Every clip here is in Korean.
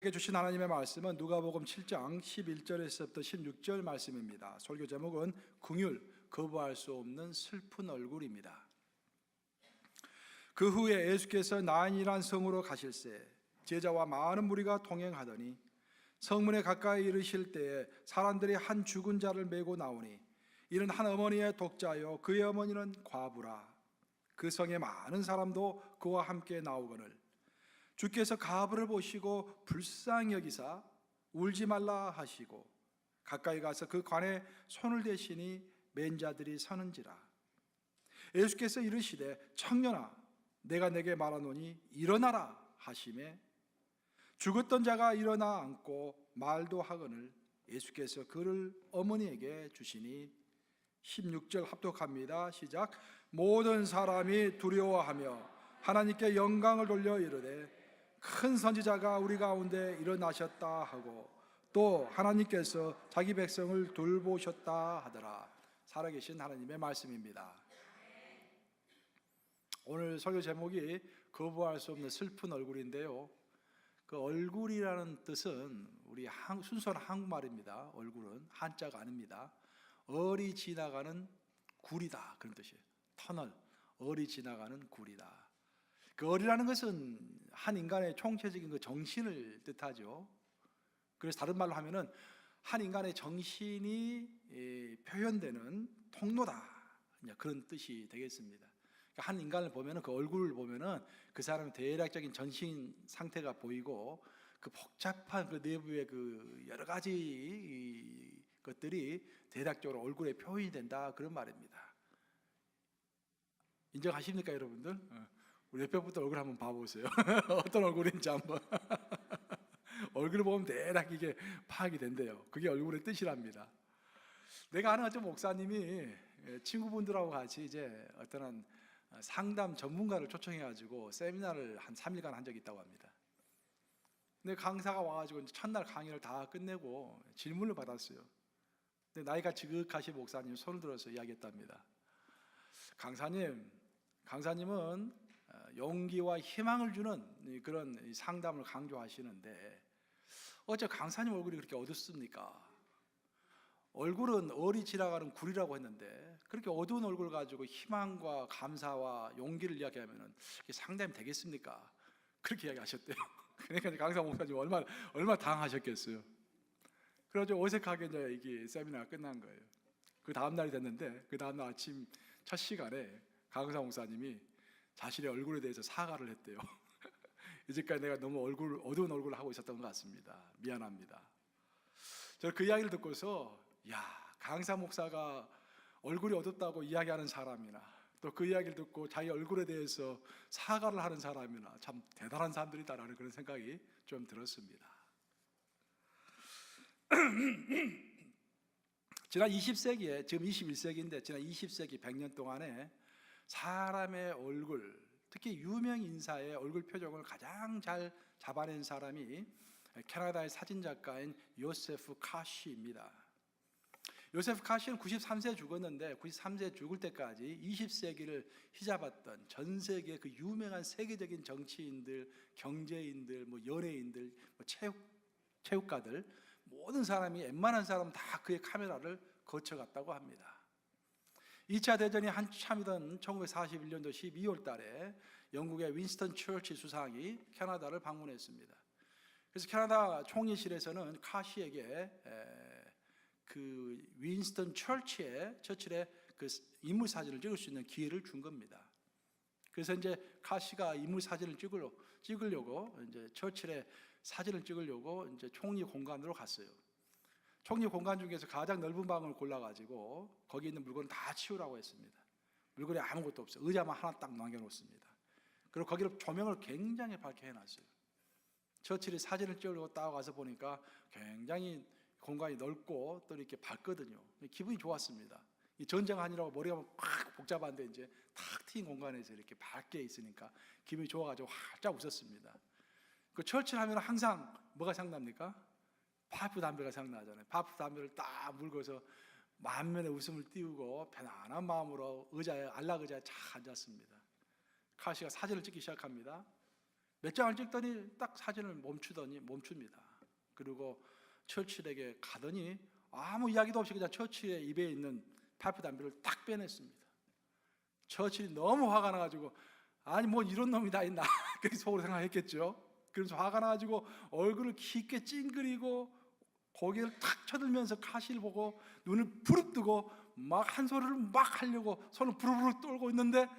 주신 하나님의 말씀은 누가복음 7장 11절에서부터 16절 말씀입니다. 설교 제목은 긍휼, 거부할 수 없는 슬픈 얼굴입니다. 그 후에 예수께서 나인이란 성으로 가실새 제자와 많은 무리가 동행하더니 성문에 가까이 이르실 때에 사람들이 한 죽은 자를 메고 나오니 이는 한 어머니의 독자요 그의 어머니는 과부라. 그 성에 많은 사람도 그와 함께 나오거늘 주께서 가부를 보시고 불쌍히 여기사 울지 말라 하시고 가까이 가서 그 관에 손을 대시니 맨 자들이 서는지라. 예수께서 이르시되 청년아 내가 내게 말하노니 일어나라 하시매 죽었던 자가 일어나 앉고 말도 하거늘 예수께서 그를 어머니에게 주시니 16절 합독합니다. 시작. 모든 사람이 두려워하며 하나님께 영광을 돌려 이르되 큰 선지자가 우리 가운데 일어나셨다 하고 또 하나님께서 자기 백성을 돌보셨다 하더라. 살아계신 하나님의 말씀입니다. 오늘 설교 제목이 거부할 수 없는 슬픈 얼굴인데요, 그 얼굴이라는 뜻은 우리 순수한 한국말입니다. 얼굴은 한자가 아닙니다. 얼이 지나가는 굴이다, 그런 뜻이에요. 터널, 얼이 지나가는 굴이다. 그 얼이라는 것은 한 인간의 총체적인 그 정신을 뜻하죠. 그래서 다른 말로 하면은 한 인간의 정신이 표현되는 통로다, 그런 뜻이 되겠습니다. 그러니까 한 인간을 보면은 그 얼굴을 보면은 그 사람의 대략적인 전신 상태가 보이고 그 복잡한 그 내부의 그 여러 가지 것들이 대략적으로 얼굴에 표현이 된다, 그런 말입니다. 인정하십니까, 여러분들? 우리 옆에부터 얼굴 한번 봐보세요. 어떤 얼굴인지 한번. 얼굴을 보면 대략 이게 파악이 된대요. 그게 얼굴의 뜻이랍니다. 내가 아는 어떤 목사님이 친구분들하고 같이 이제 어떤 상담 전문가를 초청해가지고 세미나를 한 3일간 한 적이 있다고 합니다. 근데 강사가 와가지고 첫날 강의를 다 끝내고 질문을 받았어요. 근데 나이가 지극하신 목사님 손을 들어서 이야기했답니다. 강사님은 용기와 희망을 주는 그런 상담을 강조하시는데 어째 강사님 얼굴이 그렇게 어둡습니까? 얼굴은 얼이 지나가는 굴이라고 했는데 그렇게 어두운 얼굴 가지고 희망과 감사와 용기를 이야기하면 상담이 되겠습니까? 그렇게 이야기하셨대요. 그러니까 강사 목사님 얼마나 당하셨겠어요. 그래서 어색하게 이제 이게 세미나가 끝난 거예요. 그 다음 날이 됐는데 그 다음 날 아침 첫 시간에 강사 목사님이 자신의 얼굴에 대해서 사과를 했대요. 이제까지 내가 너무 어두운 얼굴을 하고 있었던 것 같습니다. 미안합니다. 저는 그 이야기를 듣고서 강사 목사가 얼굴이 어둡다고 이야기하는 사람이나 또 그 이야기를 듣고 자기 얼굴에 대해서 사과를 하는 사람이나 참 대단한 사람들이다라는 그런 생각이 좀 들었습니다. 지난 20세기에, 지금 21세기인데 지난 20세기 100년 동안에 사람의 얼굴, 특히 유명 인사의 얼굴 표정을 가장 잘 잡아낸 사람이 캐나다의 사진작가인 요세프 카시입니다. 요세프 카시는 93세에 죽었는데 93세에 죽을 때까지 20세기를 휘잡았던 전 세계 그 유명한 세계적인 정치인들, 경제인들, 연예인들, 체육가들 모든 사람이, 웬만한 사람은 다 그의 카메라를 거쳐갔다고 합니다. 2차 대전이 한참이던 1941년도 12월 달에 영국의 윈스턴 처치 수상이 캐나다를 방문했습니다. 그래서 캐나다 총리실에서는 카시에게 그 윈스턴 처칠의 그 인물 사진을 찍을 수 있는 기회를 준 겁니다. 그래서 이제 카시가 인물 사진을 찍으려고 이제 처칠의 사진을 찍으려고 이제 총리 공간으로 갔어요. 총리 공간 중에서 가장 넓은 방을 골라가지고 거기 있는 물건을 다 치우라고 했습니다. 물건이 아무것도 없어요. 의자만 하나 딱 남겨놓습니다. 그리고 거기를 조명을 굉장히 밝게 해놨어요. 처칠이 사진을 찍으려고 딱 와서 보니까 굉장히 공간이 넓고 또 이렇게 밝거든요. 기분이 좋았습니다. 이 전쟁 아니라고 머리가 팍 복잡한데 이제 탁 트인 공간에서 이렇게 밝게 있으니까 기분이 좋아가지고 활짝 웃었습니다. 그 처칠 하면 항상 뭐가 생각납니까? 파프 담배가 생각나잖아요. 파프 담배를 딱 물고서 만면에 웃음을 띄우고 편안한 마음으로 안락 의자에 착 앉았습니다. 카시가 사진을 찍기 시작합니다. 몇 장을 찍더니 딱 사진을 멈춥니다. 그리고 처칠에게 가더니 아무 이야기도 없이 그냥 처칠의 입에 있는 파이프 담배를 딱 빼냈습니다. 처칠이 너무 화가 나가지고 아니 뭐 이런 놈이 다 있나 그렇게 속으로 생각했겠죠. 그래서 화가 나가지고 얼굴을 깊게 찡그리고 고개를 탁 쳐들면서 카시를 보고 눈을 부릅뜨고 막 한 소리를 막 하려고 손을 부르르 떨고 있는데,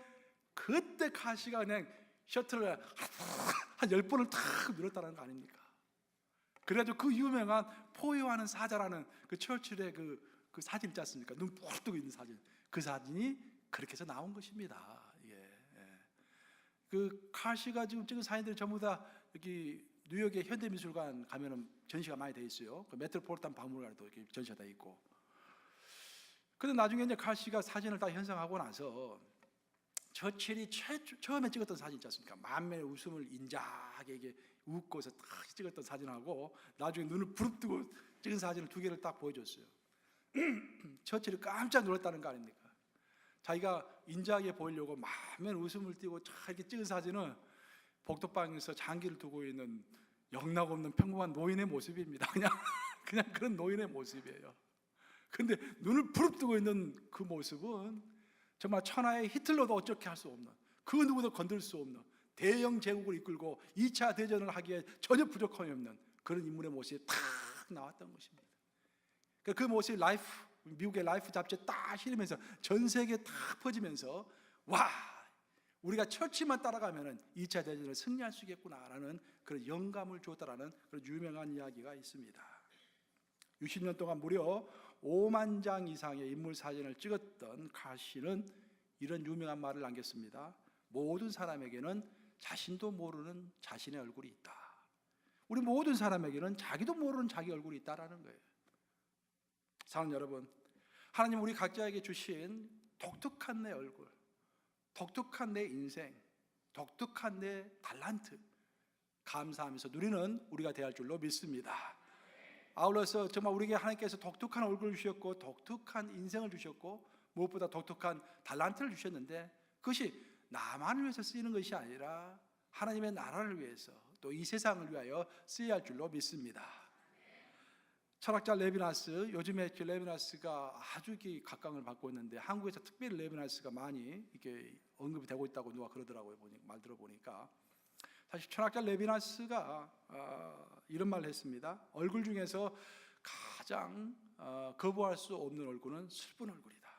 그때 카시가 그냥 셔틀을 한 10번을 탁 밀었다는 거 아닙니까? 그래가지고 그 유명한 포효하는 사자라는 그 처칠의 그 사진 있지 않습니까? 눈 푹 뜨고 있는 사진, 그 사진이 그렇게 해서 나온 것입니다. 그 카시가 지금 찍은 사진들이 전부 다 여기 뉴욕의 현대미술관 가면은 전시가 많이 돼 있어요. 그 메트로폴리탄 박물관에도 이렇게 전시가 돼 있고. 근데 나중에 이제 카시가 사진을 다 현상하고 나서 처칠이 처음에 찍었던 사진 있지 않습니까? 만면의 웃음을 인자하게 이게 웃고서 딱 찍었던 사진하고 나중에 눈을 부릅뜨고 찍은 사진을 두 개를 딱 보여줬어요. 처칠이 깜짝 놀랐다는 거 아닙니까? 자기가 인자하게 보이려고 만면 웃음을 띄고 쫙 이렇게 찍은 사진은 복덕방에서 장기를 두고 있는 영락 없는 평범한 노인의 모습입니다. 그냥 그런 노인의 모습이에요. 근데 눈을 부릅뜨고 있는 그 모습은 정말 천하의 히틀러도 어떻게 할 수 없는, 그 누구도 건들 수 없는 대영 제국을 이끌고 2차 대전을 하기에 전혀 부족함이 없는 그런 인물의 모습이 탁 나왔던 것입니다. 그 모습이 미국의 라이프 잡지에 딱 실으면서 전 세계에 딱 퍼지면서 와, 우리가 처치만 따라가면 2차 대전을 승리할 수 있겠구나라는 그런 영감을 주었다라는 그런 유명한 이야기가 있습니다. 60년 동안 무려 5만 장 이상의 인물 사진을 찍었던 카시는 이런 유명한 말을 남겼습니다. 모든 사람에게는 자신도 모르는 자신의 얼굴이 있다. 우리 모든 사람에게는 자기도 모르는 자기 얼굴이 있다라는 거예요. 사랑하는 여러분, 하나님 우리 각자에게 주신 독특한 내 얼굴, 독특한 내 인생, 독특한 내 달란트, 감사하면서 누리는 우리가 되어야 할 줄로 믿습니다. 아울러서 정말 우리에게 하나님께서 독특한 얼굴을 주셨고 독특한 인생을 주셨고 무엇보다 독특한 달란트를 주셨는데, 그것이 나만을 위해서 쓰이는 것이 아니라 하나님의 나라를 위해서 또 이 세상을 위하여 쓰여야 할 줄로 믿습니다. 철학자 레비나스, 요즘에 레비나스가 아주 각광을 받고 있는데 한국에서 특별히 레비나스가 많이 이렇게 언급이 되고 있다고 누가 그러더라고요. 말 들어보니까. 사실 철학자 레비나스가 이런 말을 했습니다. 얼굴 중에서 가장 거부할 수 없는 얼굴은 슬픈 얼굴이다.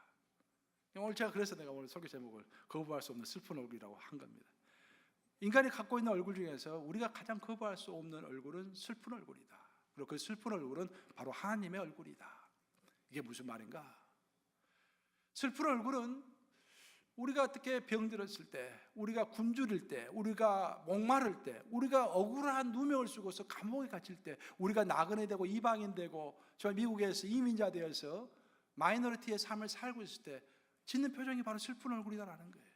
오늘 제가 그래서 내가 오늘 설교 제목을 거부할 수 없는 슬픈 얼굴이라고 한 겁니다. 인간이 갖고 있는 얼굴 중에서 우리가 가장 거부할 수 없는 얼굴은 슬픈 얼굴이다. 그리고 그 슬픈 얼굴은 바로 하나님의 얼굴이다. 이게 무슨 말인가? 슬픈 얼굴은 우리가 어떻게 병들었을 때, 우리가 굶주릴 때, 우리가 목마를 때, 우리가 억울한 누명을 쓰고서 감옥에 갇힐 때, 우리가 나그네 되고 이방인 되고 저 미국에서 이민자 되어서 마이너리티의 삶을 살고 있을 때 짓는 표정이 바로 슬픈 얼굴이다라는 거예요.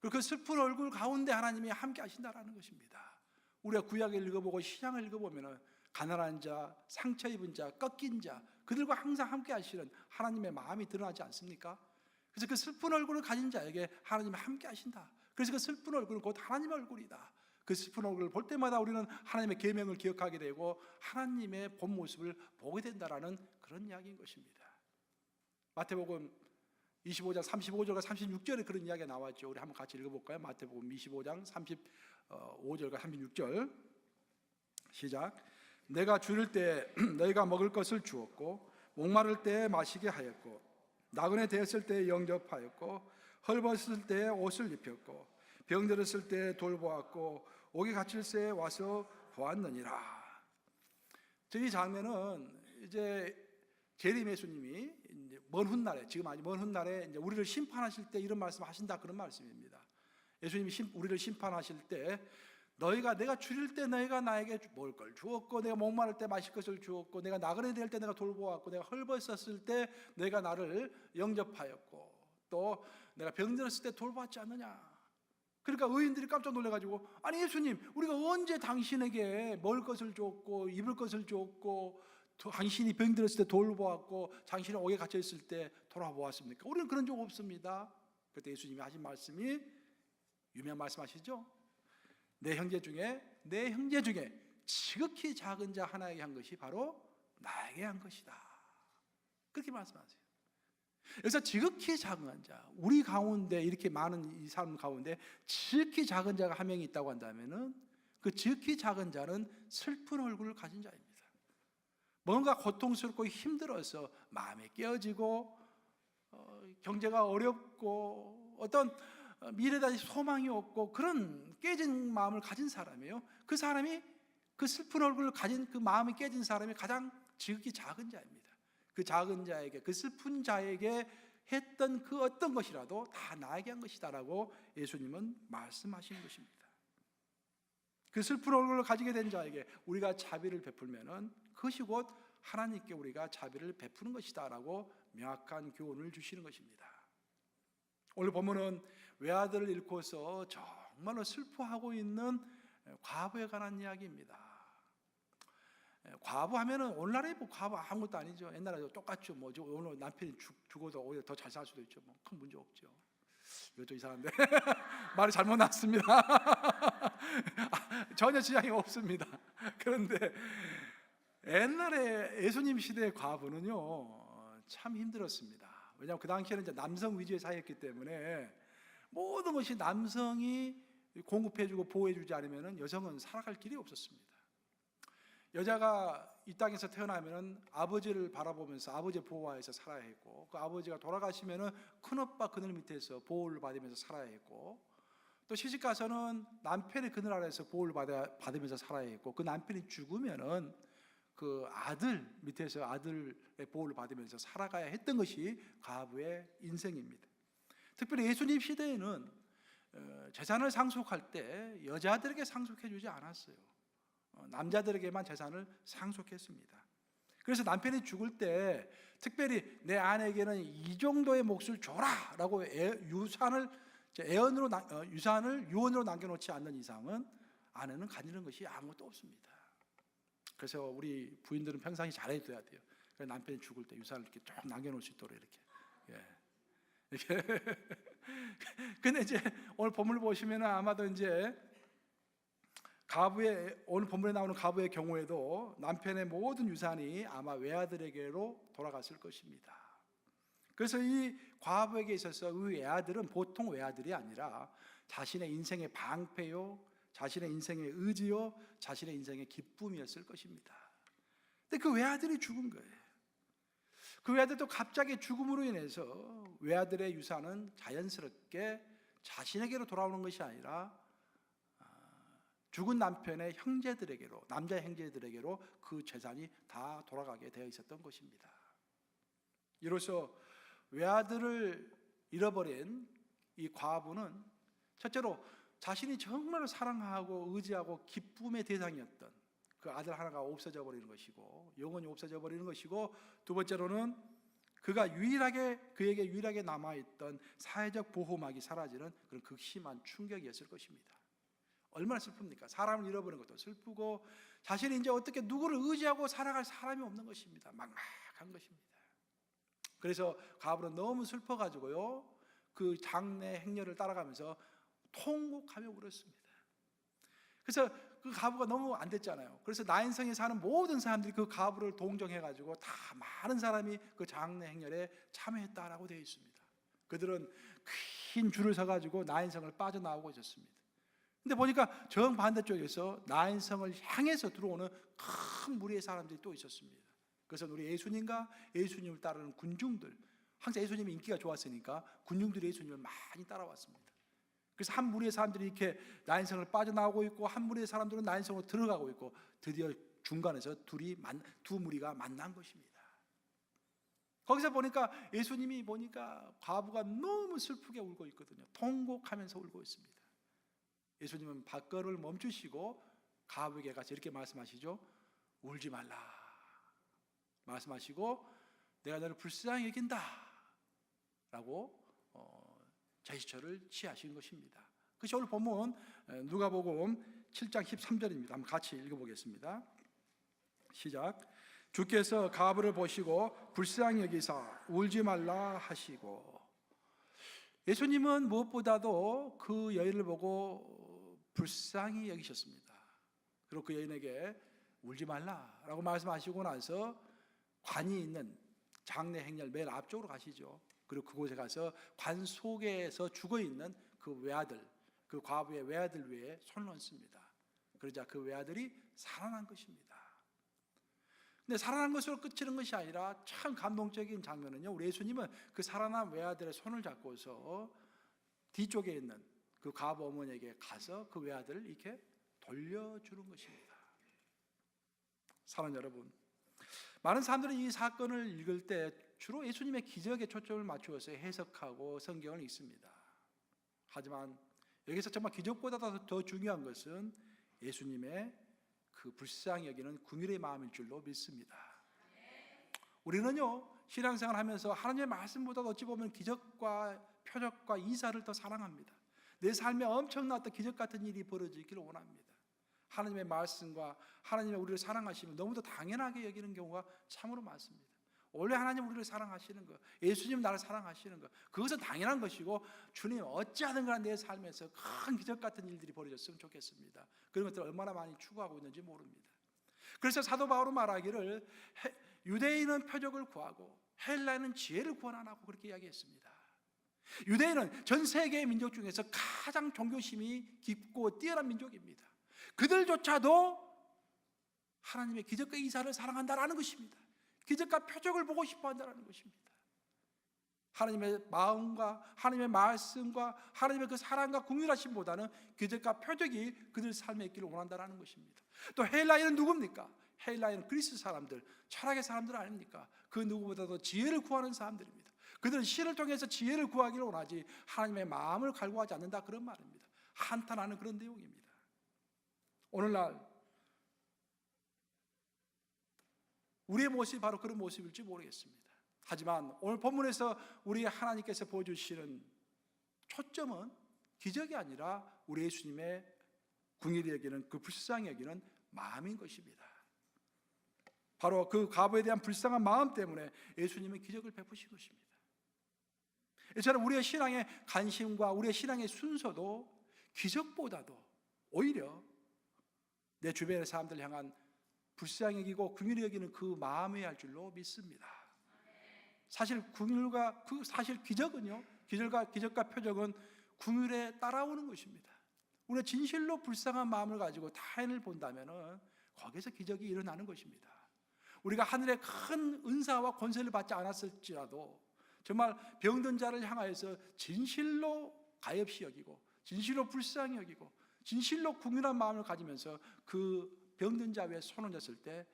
그리고 그 슬픈 얼굴 가운데 하나님이 함께 하신다라는 것입니다. 우리가 구약을 읽어보고 신약을 읽어보면 가난한 자, 상처 입은 자, 꺾인 자, 그들과 항상 함께 하시는 하나님의 마음이 드러나지 않습니까? 그래서 그 슬픈 얼굴을 가진 자에게 하나님이 함께 하신다. 그래서 그 슬픈 얼굴은 곧 하나님의 얼굴이다. 그 슬픈 얼굴을 볼 때마다 우리는 하나님의 계명을 기억하게 되고 하나님의 본 모습을 보게 된다라는 그런 이야기인 것입니다. 마태복음 25장 35절과 36절에 그런 이야기가 나왔죠. 우리 한번 같이 읽어볼까요? 마태복음 25장 35절과 36절 시작. 내가 줄일 때 너희가 먹을 것을 주었고 목마를 때 마시게 하였고 나그네 되었을 때 영접하였고 헐벗을 때 옷을 입혔고 병들었을 때 돌보았고 옥에 갇힐 때 와서 보았느니라. 이 장면은 이제 재림 예수님이 먼 훗날에, 지금 아니 먼 훗날에 이제 우리를 심판하실 때 이런 말씀하신다 그런 말씀입니다. 예수님이 우리를 심판하실 때 내가 줄일 때 너희가 나에게 먹을 걸 주었고 내가 목마를 때 마실 것을 주었고 내가 나그네 될 때 내가 돌보았고 내가 헐벗었을 때 내가 나를 영접하였고 또 내가 병들었을 때 돌보았지 않느냐. 그러니까 의인들이 깜짝 놀라가지고 아니 예수님 우리가 언제 당신에게 먹을 것을 줬고 입을 것을 줬고 당신이 병들었을 때 돌보았고 당신이 옥에 갇혀 있을 때 돌아보았습니까? 우리는 그런 적 없습니다. 그때 예수님이 하신 말씀이 유명한 말씀하시죠. 내 형제 중에 지극히 작은 자 하나에게 한 것이 바로 나에게 한 것이다. 그렇게 말씀하세요. 그래서 지극히 작은 자, 우리 가운데 이렇게 많은 이 사람 가운데 지극히 작은 자가 한 명이 있다고 한다면은 그 지극히 작은 자는 슬픈 얼굴을 가진 자입니다. 뭔가 고통스럽고 힘들어서 마음이 깨어지고 경제가 어렵고 어떤 미래에 대한 소망이 없고 그런 깨진 마음을 가진 사람이에요. 그 사람이 그 슬픈 얼굴을 가진 그 마음이 깨진 사람이 가장 지극히 작은 자입니다. 그 작은 자에게, 그 슬픈 자에게 했던 그 어떤 것이라도 다 나에게 한 것이다라고 예수님은 말씀하시는 것입니다. 그 슬픈 얼굴을 가지게 된 자에게 우리가 자비를 베풀면은 그것이 곧 하나님께 우리가 자비를 베푸는 것이다라고 명확한 교훈을 주시는 것입니다. 오늘 본문은 외아들을 잃고서 정말로 슬퍼하고 있는 과부에 관한 이야기입니다. 과부 하면은 오늘날에 뭐 과부 아무것도 아니죠. 옛날에 똑같죠. 뭐 오늘 남편이 죽어도 오히려 더 잘 살 수도 있죠. 뭐 큰 문제 없죠. 이것도 이상한데 말이 잘못 났습니다. 전혀 지장이 없습니다. 그런데 옛날에 예수님 시대의 과부는요 참 힘들었습니다. 왜냐하면 그 당시에는 이제 남성 위주의 사회였기 때문에 모든 것이 남성이 공급해주고 보호해주지 않으면 여성은 살아갈 길이 없었습니다. 여자가 이 땅에서 태어나면 아버지를 바라보면서 아버지의 보호하에서 살아야 했고, 그 아버지가 돌아가시면 큰오빠 그늘 밑에서 보호를 받으면서 살아야 했고, 또 시집가서는 남편의 그늘 아래에서 보호를 받으면서 살아야 했고, 그 남편이 죽으면 그 아들 밑에서 아들의 보호를 받으면서 살아가야 했던 것이 과부의 인생입니다. 특별히 예수님 시대에는 재산을 상속할 때 여자들에게 상속해 주지 않았어요. 남자들에게만 재산을 상속했습니다. 그래서 남편이 죽을 때 특별히 내 아내에게는 이 정도의 몫을 줘라라고 유산을 유언으로 남겨놓지 않는 이상은 아내는 가지는 것이 아무것도 없습니다. 그래서 우리 부인들은 평상시 잘해줘야 돼요. 남편이 죽을 때 유산을 이렇게 쭉 남겨놓을 수 있도록 이렇게. 근데 이제 오늘 본문을 보시면 아마도 이제 오늘 본문에 나오는 과부의 경우에도 남편의 모든 유산이 아마 외아들에게로 돌아갔을 것입니다. 그래서 이 과부에게 있어서 이 외아들은 보통 외아들이 아니라 자신의 인생의 방패요, 자신의 인생의 의지요, 자신의 인생의 기쁨이었을 것입니다. 근데 그 외아들이 죽은 거예요. 그 외아들도 갑자기 죽음으로 인해서 외아들의 유산은 자연스럽게 자신에게로 돌아오는 것이 아니라 죽은 남편의 형제들에게로, 남자 형제들에게로 그 재산이 다 돌아가게 되어 있었던 것입니다. 이로써 외아들을 잃어버린 이 과부는 첫째로 자신이 정말로 사랑하고 의지하고 기쁨의 대상이었던 그 아들 하나가 없어져 버리는 것이고, 영원히 없어져 버리는 것이고, 두 번째로는 그에게 유일하게 남아있던 사회적 보호막이 사라지는 그런 극심한 충격이었을 것입니다. 얼마나 슬픕니까? 사람을 잃어버리는 것도 슬프고, 자신이 이제 어떻게 누구를 의지하고 살아갈 사람이 없는 것입니다. 막막한 것입니다. 그래서 과부는 너무 슬퍼가지고요, 그 장례 행렬을 따라가면서 통곡하며 울었습니다. 그래서 그 과부가 너무 안 됐잖아요. 그래서 나인성에 사는 모든 사람들이 그 과부를 동정해가지고 다 많은 사람이 그 장례 행렬에 참여했다라고 되어 있습니다. 그들은 긴 줄을 서가지고 나인성을 빠져나오고 있었습니다. 근데 보니까 정반대쪽에서 나인성을 향해서 들어오는 큰 무리의 사람들이 또 있었습니다. 그래서 우리 예수님과 예수님을 따르는 군중들, 항상 예수님이 인기가 좋았으니까 군중들이 예수님을 많이 따라왔습니다. 그래서 한 무리의 사람들이 이렇게 나인성을 빠져나오고 있고, 한 무리의 사람들은 나인성으로 들어가고 있고, 드디어 중간에서 두 무리가 만난 것입니다. 거기서 보니까 예수님이 보니까 과부가 너무 슬프게 울고 있거든요. 통곡하면서 울고 있습니다. 예수님은 발걸음을 멈추시고 과부에게 가서 이렇게 말씀하시죠. 울지 말라 말씀하시고, 내가 너를 불쌍히 여긴다 라고 제스처를 취하신 것입니다. 그것이 오늘 본문 누가복음 7장 13절입니다. 한번 같이 읽어보겠습니다. 시작. 주께서 과부를 보시고 불쌍히 여기사 울지 말라 하시고. 예수님은 무엇보다도 그 여인을 보고 불쌍히 여기셨습니다. 그리고 그 여인에게 울지 말라라고 말씀하시고 나서 관이 있는 장례 행렬 맨 앞쪽으로 가시죠. 그리고 그곳에 가서 관 속에서 죽어있는 그 외아들, 그 과부의 외아들 위에 손을 얹습니다. 그러자 그 외아들이 살아난 것입니다. 근데 살아난 것으로 끝이는 것이 아니라 참 감동적인 장면은요, 우리 예수님은 그 살아난 외아들의 손을 잡고서 뒤쪽에 있는 그 과부 어머니에게 가서 그 외아들을 이렇게 돌려주는 것입니다. 사랑하는 여러분, 많은 사람들이 이 사건을 읽을 때 주로 예수님의 기적에 초점을 맞추어서 해석하고 성경을 읽습니다. 하지만 여기서 정말 기적보다 더 중요한 것은 예수님의 그 불쌍히 여기는 긍휼의 마음일 줄로 믿습니다. 우리는요, 신앙생활 하면서 하나님의 말씀보다 어찌 보면 기적과 표적과 이사를 더 사랑합니다. 내 삶에 엄청났던 기적 같은 일이 벌어지기를 원합니다. 하나님의 말씀과 하나님의 우리를 사랑하시면 너무도 당연하게 여기는 경우가 참으로 많습니다. 원래 하나님 우리를 사랑하시는 것, 예수님 나를 사랑하시는 것, 그것은 당연한 것이고, 주님 어찌하든 간에 내 삶에서 큰 기적 같은 일들이 벌어졌으면 좋겠습니다. 그런 것들을 얼마나 많이 추구하고 있는지 모릅니다. 그래서 사도 바울은 말하기를 유대인은 표적을 구하고 헬라인은 지혜를 구하라고 그렇게 이야기했습니다. 유대인은 전 세계의 민족 중에서 가장 종교심이 깊고 뛰어난 민족입니다. 그들조차도 하나님의 기적과 이사를 사랑한다라는 것입니다. 기적과 표적을 보고 싶어 한다는 것입니다. 하나님의 마음과 하나님의 말씀과 하나님의 그 사랑과 긍휼하심보다는 기적과 표적이 그들 삶에 있기를 원한다는 것입니다. 또 헬라인은 누굽니까? 헬라인은 그리스 사람들, 철학의 사람들 아닙니까? 그 누구보다도 지혜를 구하는 사람들입니다. 그들은 신을 통해서 지혜를 구하기를 원하지 하나님의 마음을 갈구하지 않는다, 그런 말입니다. 한탄하는 그런 내용입니다. 오늘날 우리의 모습이 바로 그런 모습일지 모르겠습니다. 하지만 오늘 본문에서 우리 하나님께서 보여주시는 초점은 기적이 아니라 우리 예수님의 긍휼히 여기는, 그 불쌍히 여기는 마음인 것입니다. 바로 그 과부에 대한 불쌍한 마음 때문에 예수님은 기적을 베푸신 것입니다. 이처럼 우리의 신앙의 관심과 우리의 신앙의 순서도 기적보다도 오히려 내 주변의 사람들 향한 불쌍히 여기고 긍휼히 여기는 그 마음이어야 할 줄로 믿습니다. 사실 긍휼과 사실 기적은요, 기적과 표적은 긍휼에 따라오는 것입니다. 우리가 진실로 불쌍한 마음을 가지고 타인을 본다면은 거기서 기적이 일어나는 것입니다. 우리가 하늘의 큰 은사와 권세를 받지 않았을지라도 정말 병든 자를 향하여서 진실로 가엾이 여기고 진실로 불쌍히 여기고 진실로 긍휼한 마음을 가지면서 그 병든 자 위에 손을 얹었을 때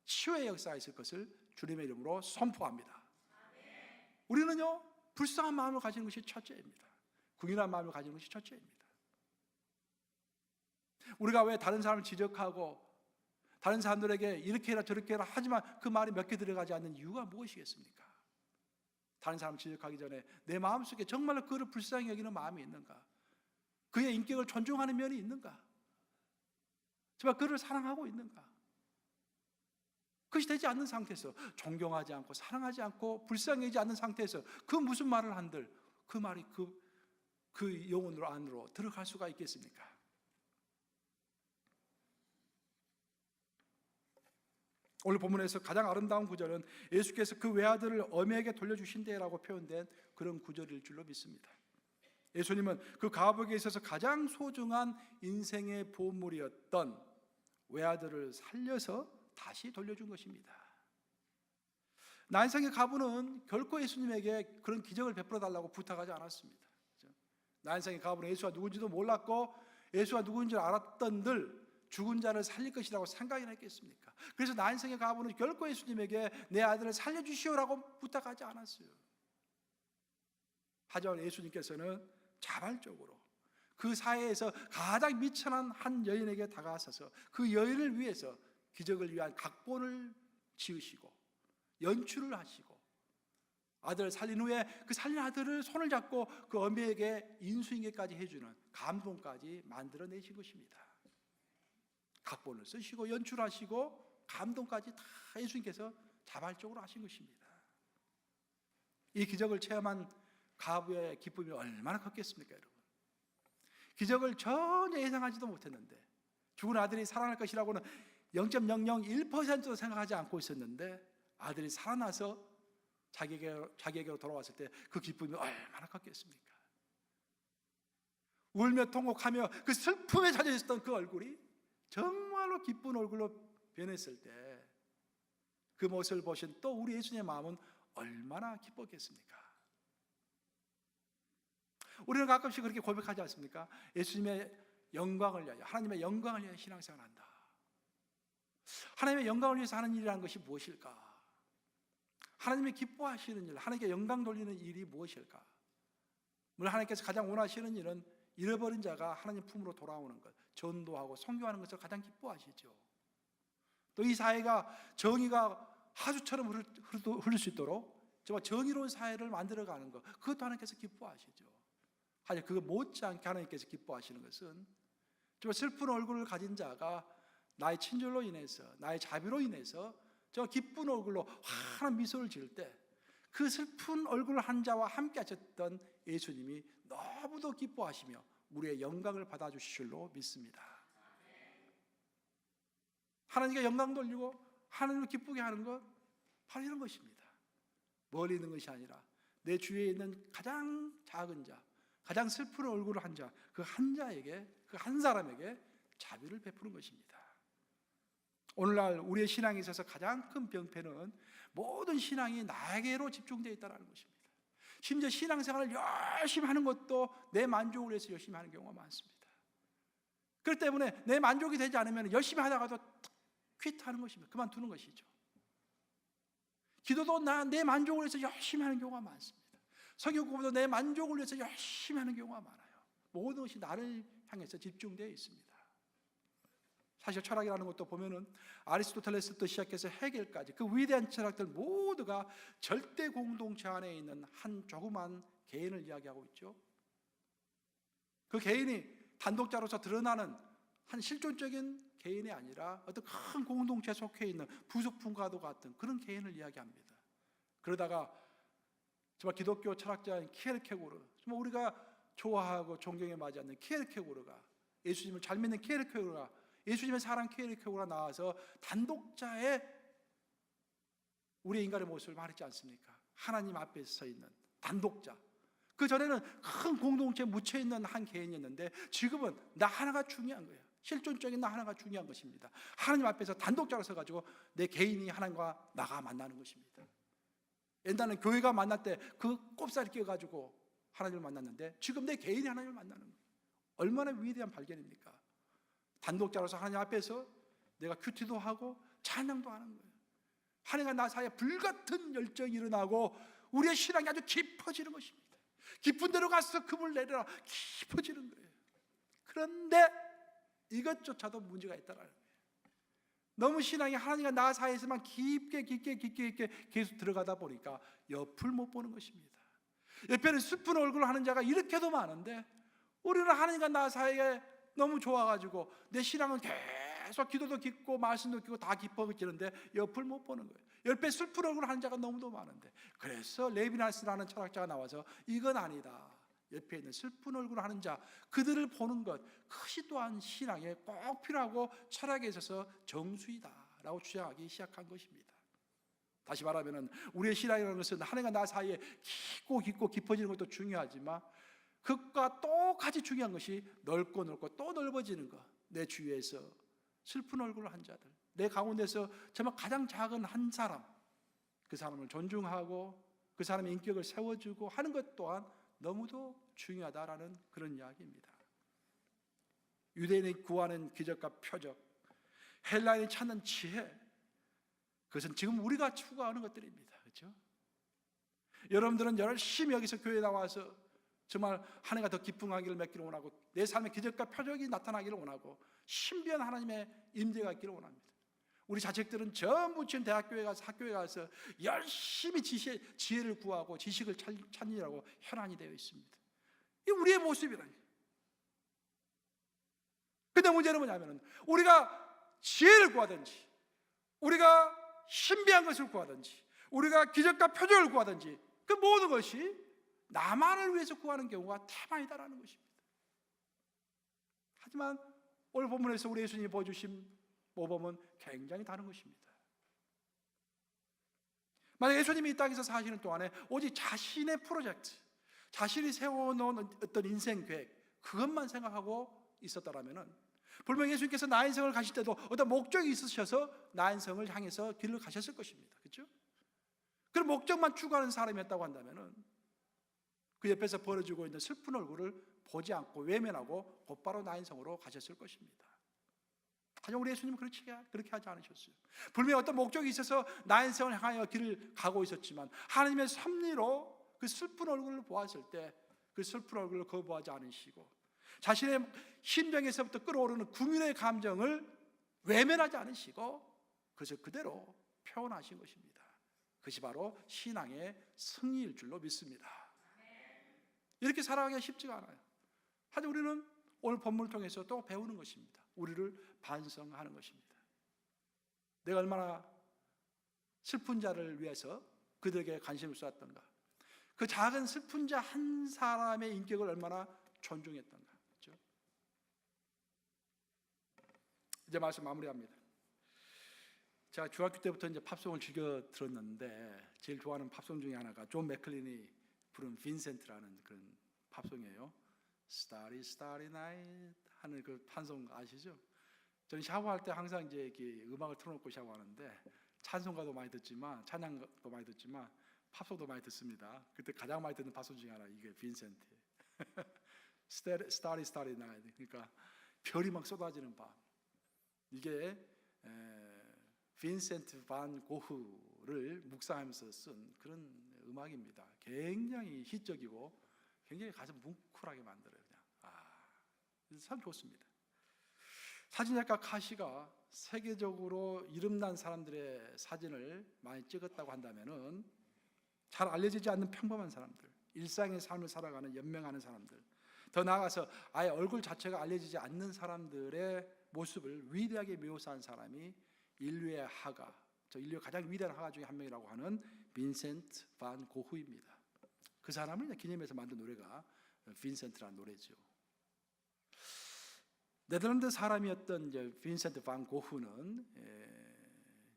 치유의 역사가 있을 것을 주님의 이름으로 선포합니다. 우리는요, 불쌍한 마음을 가지는 것이 첫째입니다. 긍휼한 마음을 가지는 것이 첫째입니다. 우리가 왜 다른 사람을 지적하고 다른 사람들에게 이렇게 해라 저렇게 해라 하지만 그 말이 몇 개 들어가지 않는 이유가 무엇이겠습니까? 다른 사람 지적하기 전에 내 마음속에 정말로 그를 불쌍히 여기는 마음이 있는가? 그의 인격을 존중하는 면이 있는가? 정말 그를 사랑하고 있는가? 그것이 되지 않는 상태에서, 존경하지 않고 사랑하지 않고 불쌍히 여기지 않는 상태에서 그 무슨 말을 한들 그 말이 그 영혼으로 안으로 들어갈 수가 있겠습니까? 오늘 본문에서 가장 아름다운 구절은 예수께서 그 외아들을 어미에게 돌려주신대라고 표현된 그런 구절일 줄로 믿습니다. 예수님은 그 과부에게 있어서 가장 소중한 인생의 보물이었던 외아들을 살려서 다시 돌려준 것입니다. 나인성의 과부는 결코 예수님에게 그런 기적을 베풀어 달라고 부탁하지 않았습니다. 나인성의 과부는 예수가 누군지도 몰랐고 예수가 누군지 알았던들 죽은 자를 살릴 것이라고 생각이나 했겠습니까? 그래서 나인성의 과부는 결코 예수님에게 내 아들을 살려주시오라고 부탁하지 않았어요. 하지만 예수님께서는 자발적으로 그 사회에서 가장 미천한 한 여인에게 다가서서 그 여인을 위해서 기적을 위한 각본을 지으시고 연출을 하시고 아들을 살린 후에 그 살린 아들을 손을 잡고 그 어미에게 인수인계까지 해주는 감동까지 만들어내신 것입니다. 각본을 쓰시고 연출하시고 감동까지 다 예수님께서 자발적으로 하신 것입니다. 이 기적을 체험한 과부의 기쁨이 얼마나 컸겠습니까, 여러분? 기적을 전혀 예상하지도 못했는데, 죽은 아들이 살아날 것이라고는 0.001%도 생각하지 않고 있었는데 아들이 살아나서 자기에게로 돌아왔을 때 그 기쁨이 얼마나 컸겠습니까? 울며 통곡하며 그 슬픔에 젖어 있었던 그 얼굴이 정말로 기쁜 얼굴로 변했을 때 그 모습을 보신 또 우리 예수님의 마음은 얼마나 기뻤겠습니까? 우리는 가끔씩 그렇게 고백하지 않습니까? 예수님의 영광을 위하여, 하나님의 영광을 위하여 신앙생활을 한다. 하나님의 영광을 위해서 하는 일이라는 것이 무엇일까? 하나님이 기뻐하시는 일, 하나님께 영광 돌리는 일이 무엇일까? 물론 하나님께서 가장 원하시는 일은 잃어버린 자가 하나님 품으로 돌아오는 것, 전도하고 선교하는 것을 가장 기뻐하시죠. 또 이 사회가 정의가 하수처럼 흐를 수 있도록 정말 정의로운 사회를 만들어가는 것, 그것도 하나님께서 기뻐하시죠. 하지만 그거 못지않게 하나님께서 기뻐하시는 것은 정말 슬픈 얼굴을 가진 자가 나의 친절로 인해서, 나의 자비로 인해서 저 기쁜 얼굴로 환한 미소를 지을 때 그 슬픈 얼굴 한 자와 함께 하셨던 예수님이 너무도 기뻐하시며 우리의 영광을 받아주실 줄로 믿습니다. 하나님께 영광 돌리고 하나님을 기쁘게 하는 것, 바로 이런 것입니다. 멀리 있는 것이 아니라 내 주위에 있는 가장 작은 자, 가장 슬픈 얼굴을 한 자, 그 한 자에게, 그 한 사람에게 자비를 베푸는 것입니다. 오늘날 우리의 신앙에 있어서 가장 큰 병폐는 모든 신앙이 나에게로 집중되어 있다는 것입니다. 심지어 신앙생활을 열심히 하는 것도 내 만족을 위해서 열심히 하는 경우가 많습니다. 그렇기 때문에 내 만족이 되지 않으면 열심히 하다가도 퀴트하는 것입니다. 그만두는 것이죠. 기도도 내 만족을 위해서 열심히 하는 경우가 많습니다. 성경 공부도 내 만족을 위해서 열심히 하는 경우가 많아요. 모든 것이 나를 향해서 집중되어 있습니다. 사실 철학이라는 것도 보면은 아리스토텔레스부터 시작해서 헤겔까지 그 위대한 철학들 모두가 절대 공동체 안에 있는 한 조그만 개인을 이야기하고 있죠. 그 개인이 단독자로서 드러나는 한 실존적인 개인이 아니라 어떤 큰 공동체에 속해 있는 부속품과도 같은 그런 개인을 이야기합니다. 그러다가 정말 기독교 철학자인 키에르케고르, 정말 우리가 좋아하고 존경에 맞지 않는 키에르케고르가, 예수님을 잘 믿는 키에르케고르가, 예수님의 사랑 키에르케고르가 나와서 단독자의 우리의 인간의 모습을 말했지 않습니까? 하나님 앞에 서 있는 단독자. 그 전에는 큰 공동체에 묻혀 있는 한 개인이었는데 지금은 나 하나가 중요한 거예요. 실존적인 나 하나가 중요한 것입니다. 하나님 앞에서 단독자로 서가지고 내 개인이 하나님과 나가 만나는 것입니다. 옛날에는 교회가 만날 때 그 꼽사리 끼워가지고 하나님을 만났는데 지금 내 개인이 하나님을 만나는 거예요. 얼마나 위대한 발견입니까? 단독자로서 하나님 앞에서 내가 큐티도 하고 찬양도 하는 거예요. 하나님과 나 사이에 불같은 열정이 일어나고 우리의 신앙이 아주 깊어지는 것입니다. 깊은 데로 가서 금을 내려라, 깊어지는 거예요. 그런데 이것조차도 문제가 있다는 거예요. 너무 신앙이 하나님과 나 사이에서만 깊게 계속 들어가다 보니까 옆을 못 보는 것입니다. 옆에는 슬픈 얼굴을 하는 자가 이렇게도 많은데 우리는 하나님과 나 사이에 너무 좋아가지고 내 신앙은 계속 기도도 깊고 말씀도 깊고 다 깊어지는데 옆을 못 보는 거예요. 옆에 슬픈 얼굴을 하는 자가 너무도 많은데, 그래서 레비나스라는 철학자가 나와서 이건 아니다, 옆에 있는 슬픈 얼굴을 하는 자, 그들을 보는 것, 그것이 또한 신앙에 꼭 필요하고 철학에 있어서 정수이다라고 주장하기 시작한 것입니다. 다시 말하면 우리의 신앙이라는 것은 하나님과 나 사이에 깊고 깊어지는 것도 중요하지만 그것과 똑같이 중요한 것이 넓고 또 넓어지는 것. 내 주위에서 슬픈 얼굴을 한 자들, 내 가운데서 정말 가장 작은 한 사람, 그 사람을 존중하고 그 사람의 인격을 세워주고 하는 것 또한 너무도 중요하다라는 그런 이야기입니다. 유대인이 구하는 기적과 표적, 헬라인이 찾는 지혜, 그것은 지금 우리가 추구하는 것들입니다. 그렇죠? 여러분들은 열심히 여기서 교회에 나와서 정말 한 해가 더 기쁨하기를 맺기를 원하고 내 삶의 기적과 표적이 나타나기를 원하고 신비한 하나님의 임재가 있기를 원합니다. 우리 자식들은 전부 지금 대학교에 가서 학교에 가서 열심히 지혜를 구하고 지식을 찾느라고 혈안이 되어 있습니다. 이게 우리의 모습이라니. 근데 문제는 뭐냐면 우리가 지혜를 구하든지 우리가 신비한 것을 구하든지 우리가 기적과 표적을 구하든지 그 모든 것이 나만을 위해서 구하는 경우가 대만이다라는 것입니다. 하지만 오늘 본문에서 우리 예수님이 보여주신 모범은 굉장히 다른 것입니다. 만약 예수님이 이 땅에서 사시는 동안에 오직 자신의 프로젝트, 자신이 세워놓은 어떤 인생 계획, 그것만 생각하고 있었다라면은 분명히 예수님께서 나인성을 가실 때도 어떤 목적이 있으셔서 나인성을 향해서 길을 가셨을 것입니다. 그렇죠? 그런 목적만 추구하는 사람이었다고 한다면은 그 옆에서 벌어지고 있는 슬픈 얼굴을 보지 않고 외면하고 곧바로 나인성으로 가셨을 것입니다. 하지만 우리 예수님은 그렇게 하지 않으셨어요. 분명히 어떤 목적이 있어서 나인성을 향하여 길을 가고 있었지만 하나님의 섭리로 그 슬픈 얼굴을 보았을 때 그 슬픈 얼굴을 거부하지 않으시고 자신의 심정에서부터 끌어오르는 궁율의 감정을 외면하지 않으시고 그것을 그대로 표현하신 것입니다. 그것이 바로 신앙의 승리일 줄로 믿습니다. 이렇게 살아가기가 쉽지가 않아요. 하지만 우리는 오늘 본문을 통해서 또 배우는 것입니다. 우리를 반성하는 것입니다. 내가 얼마나 슬픈 자를 위해서 그들에게 관심을 쏟았던가, 그 작은 슬픈 자 한 사람의 인격을 얼마나 존중했던가. 그렇죠? 이제 말씀 마무리합니다. 제가 중학교 때부터 이제 팝송을 즐겨 들었는데 제일 좋아하는 팝송 중에 하나가 존 맥클린이 부른 빈센트라는 그런 팝송이에요. Starry Starry Night 하는 그 팝송 아시죠? 저는 샤워할 때 항상 이제 이렇게 음악을 틀어놓고 샤워하는데 찬송가도 많이 듣지만 찬양도 많이 듣지만 팝송도 많이 듣습니다. 그때 가장 많이 듣는 팝송 중에 하나 이게 빈센트. Starry Starry Night. 그러니까 별이 막 쏟아지는 밤. 이게 빈센트 반 고흐를 묵상하면서 쓴 그런 음악입니다. 굉장히 희적이고 굉장히 가슴 뭉클하게 만들어요. 그냥 참 좋습니다. 사진작가 카시가 세계적으로 이름난 사람들의 사진을 많이 찍었다고 한다면은 잘 알려지지 않는 평범한 사람들, 일상의 삶을 살아가는 연명하는 사람들, 더 나아가서 아예 얼굴 자체가 알려지지 않는 사람들의 모습을 위대하게 묘사한 사람이 인류의 화가, 저 인류의 가장 위대한 화가 중에 한 명이라고 하는 빈센트 반 고흐입니다. 그 사람을 기념해서 만든 노래가 빈센트라는 노래죠. 네덜란드 사람이었던 이제 빈센트 반 고흐는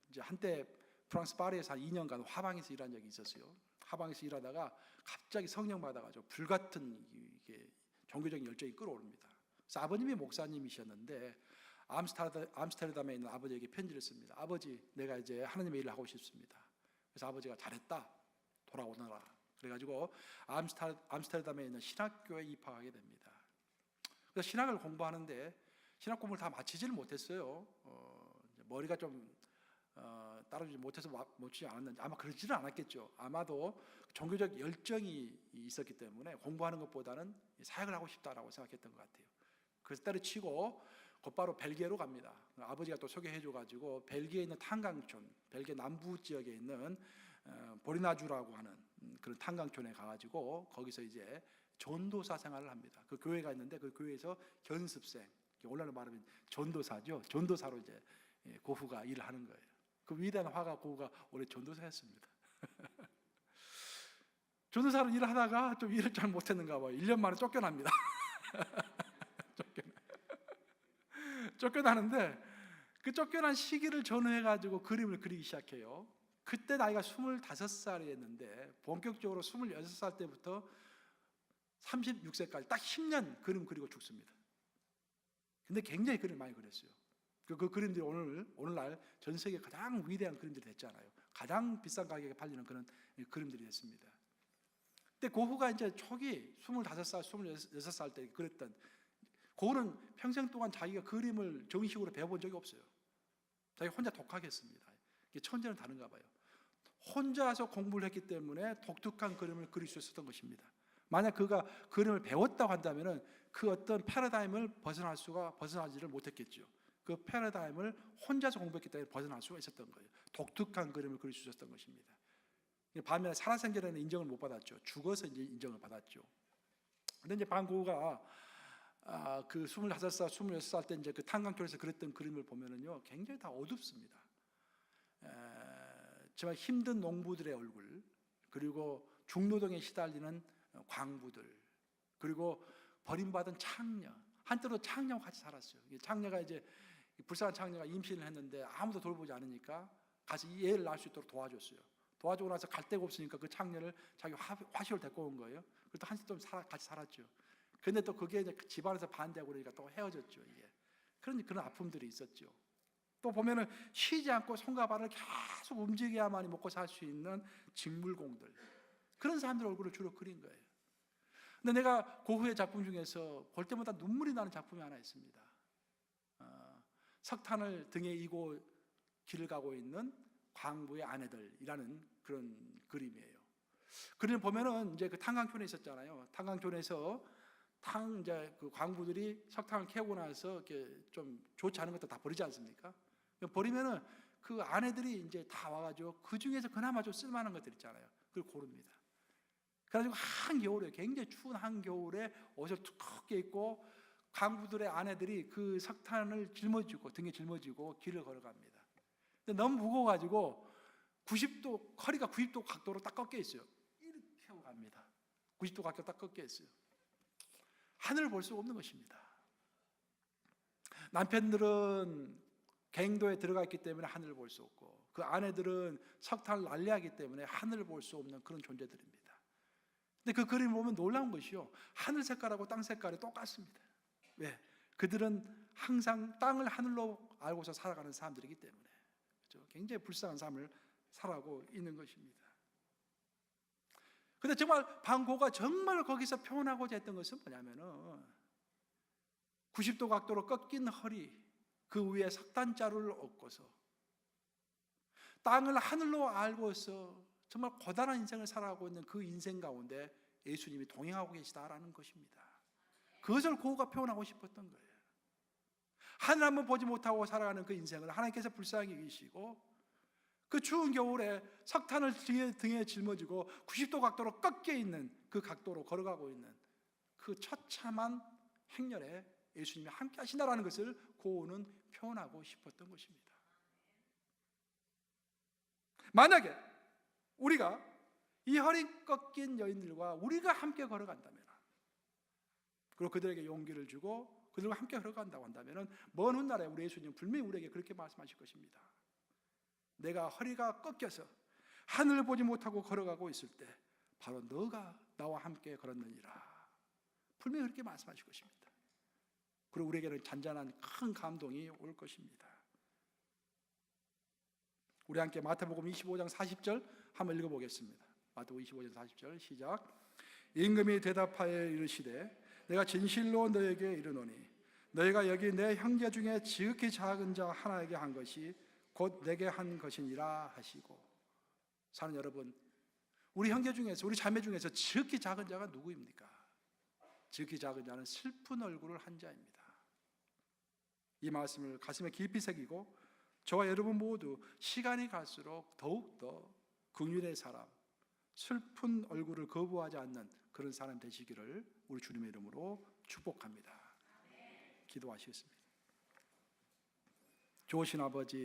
이제 한때 프랑스 파리에서 한 2년간 화방에서 일한 적이 있었어요. 화방에서 일하다가 갑자기 성령 받아가지고 불같은 이게 종교적인 열정이 끌어오릅니다. 그래서 아버님이 목사님이셨는데 암스테르담에 있는 아버지에게 편지를 씁니다. 아버지, 내가 이제 하나님의 일을 하고 싶습니다. 그래서 아버지가 잘했다, 돌아오너라. 그래가지고 암스테르담에 있는 신학교에 입학하게 됩니다. 그래서 신학을 공부하는데 신학 공부를 다 마치지를 못했어요. 머리가 좀 따라주지 못해서 못치지 않았는지 아마 그러지는 않았겠죠. 아마도 종교적 열정이 있었기 때문에 공부하는 것보다는 사역을 하고 싶다라고 생각했던 것 같아요. 그래서 때려치고 곧바로 벨기에로 갑니다. 아버지가 또 소개해줘가지고 벨기에에 있는 탄강촌, 벨기에 남부 지역에 있는 보리나주라고 하는 그런 탄강촌에 가가지고 거기서 이제 전도사 생활을 합니다. 그 교회가 있는데 그 교회에서 견습생, 오늘날로 말하면 전도사죠. 전도사로 이제 고흐가 일을 하는 거예요. 그 위대한 화가 고흐가 원래 전도사였습니다. 전도사로 일을 하다가 좀 일을 잘 못했는가 봐요. 1년 만에 쫓겨납니다. 쫓겨나는데 그 쫓겨난 시기를 전후해가지고 그림을 그리기 시작해요. 그때 나이가 25살이었는데 본격적으로 26살 때부터 36세까지 딱 10년 그림 그리고 죽습니다. 근데 굉장히 그림을 많이 그렸어요. 그 그림들이 오늘날 전 세계 가장 위대한 그림들이 됐잖아요. 가장 비싼 가격에 팔리는 그런 그림들이 됐습니다. 근데 고흐가 이제 초기 25살, 26살 때 그랬던, 고흐는 평생 동안 자기가 그림을 정식으로 배워본 적이 없어요. 자기가 혼자 독학했습니다. 천재는 다른가 봐요. 혼자서 공부를 했기 때문에 독특한 그림을 그릴 수 있었던 것입니다. 만약 그가 그림을 배웠다고 한다면 그 어떤 패러다임을 벗어나지를 못했겠죠. 그 패러다임을 혼자서 공부했기 때문에 벗어날 수가 있었던 거예요. 독특한 그림을 그릴 수 있었던 것입니다. 반면에 살아생전에는 인정을 못 받았죠. 죽어서 이제 인정을 받았죠. 그런데 이제 반 고흐가 그 25살, 26살 때 이제 그 탄광교에서 그렸던 그림을 보면은요, 굉장히 다 어둡습니다. 정말 힘든 농부들의 얼굴, 그리고 중노동에 시달리는 광부들, 그리고 버림받은 창녀, 한때로 창녀와 같이 살았어요. 창녀가 이제 불쌍한 창녀가 임신을 했는데 아무도 돌보지 않으니까 가서 이 애를 낳을 수 있도록 도와줬어요. 도와주고 나서 갈 데가 없으니까 그 창녀를 자기 화시로 데리고 온 거예요. 그래도 한시 좀 같이 살았죠. 근데 또 그게 이제 집안에서 반대하고 그러니까 또 헤어졌죠. 이게 그런 아픔들이 있었죠. 또 보면은 쉬지 않고 손과 발을 계속 움직여야만이 먹고 살 수 있는 직물공들, 그런 사람들 얼굴을 주로 그린 거예요. 근데 내가 고흐의 작품 중에서 볼 때마다 눈물이 나는 작품이 하나 있습니다. 석탄을 등에 이고 길을 가고 있는 광부의 아내들이라는 그런 그림이에요. 그림 보면은 이제 그 탄광촌에 있었잖아요. 탄광촌에서 이제 그 광부들이 석탄을 캐고 나서 이렇게 좀 좋지 않은 것도 다 버리지 않습니까? 버리면은 그 아내들이 이제 다 와가지고 그 중에서 그나마 좀 쓸만한 것들 있잖아요. 그걸 고릅니다. 그래가지고 한겨울에, 굉장히 추운 한겨울에 옷을 두껍게 입고 광부들의 아내들이 그 석탄을 짊어지고 등에 짊어지고 길을 걸어갑니다. 근데 너무 무거워가지고 90도, 허리가 90도 각도로 딱 꺾여 있어요. 이렇게 하고 갑니다. 90도 각도 딱 꺾여 있어요. 하늘을 볼 수 없는 것입니다. 남편들은 갱도에 들어가 있기 때문에 하늘을 볼 수 없고, 그 아내들은 석탄을 날려하기 때문에 하늘을 볼 수 없는 그런 존재들입니다. 근데 그 그림을 보면 놀라운 것이요, 하늘 색깔하고 땅 색깔이 똑같습니다. 왜? 그들은 항상 땅을 하늘로 알고서 살아가는 사람들이기 때문에, 그렇죠? 굉장히 불쌍한 삶을 살아가고 있는 것입니다. 근데 정말 방고가 정말 거기서 표현하고자 했던 것은 뭐냐면은 90도 각도로 꺾인 허리, 그 위에 석탄자루를 얹고서 땅을 하늘로 알고서 정말 고단한 인생을 살아가고 있는 그 인생 가운데 예수님이 동행하고 계시다라는 것입니다. 그것을 고흐가 표현하고 싶었던 거예요. 하늘 한번 보지 못하고 살아가는 그 인생을 하나님께서 불쌍히 여기시고, 그 추운 겨울에 석탄을 등에 짊어지고 90도 각도로 꺾여 있는 그 각도로 걸어가고 있는 그 처참한 행렬에 예수님이 함께 하신다라는 것을 고흐는 표현하고 싶었던 것입니다. 만약에 우리가 이 허리 꺾인 여인들과 우리가 함께 걸어간다면, 그리고 그들에게 용기를 주고 그들과 함께 걸어간다고 한다면, 먼 훗날에 우리 예수님은 분명히 우리에게 그렇게 말씀하실 것입니다. 내가 허리가 꺾여서 하늘을 보지 못하고 걸어가고 있을 때 바로 너가 나와 함께 걸었느니라. 분명히 그렇게 말씀하실 것입니다. 그리고 우리에게는 잔잔한 큰 감동이 올 것입니다. 우리 함께 마태복음 25장 40절 한번 읽어보겠습니다. 마태복음 25장 40절 시작. 임금이 대답하여 이르시되 내가 진실로 너에게 이르노니 너희가 여기 내 형제 중에 지극히 작은 자 하나에게 한 것이 곧 내게 한 것이니라 하시고. 사는 여러분, 우리 형제 중에서, 우리 자매 중에서 지극히 작은 자가 누구입니까? 지극히 작은 자는 슬픈 얼굴을 한 자입니다. 이 말씀을 가슴에 깊이 새기고 저와 여러분 모두 시간이 갈수록 더욱더 긍휼의 사람, 슬픈 얼굴을 거부하지 않는 그런 사람 되시기를 우리 주님의 이름으로 축복합니다. 기도하시겠습니다. 좋으신 아버지,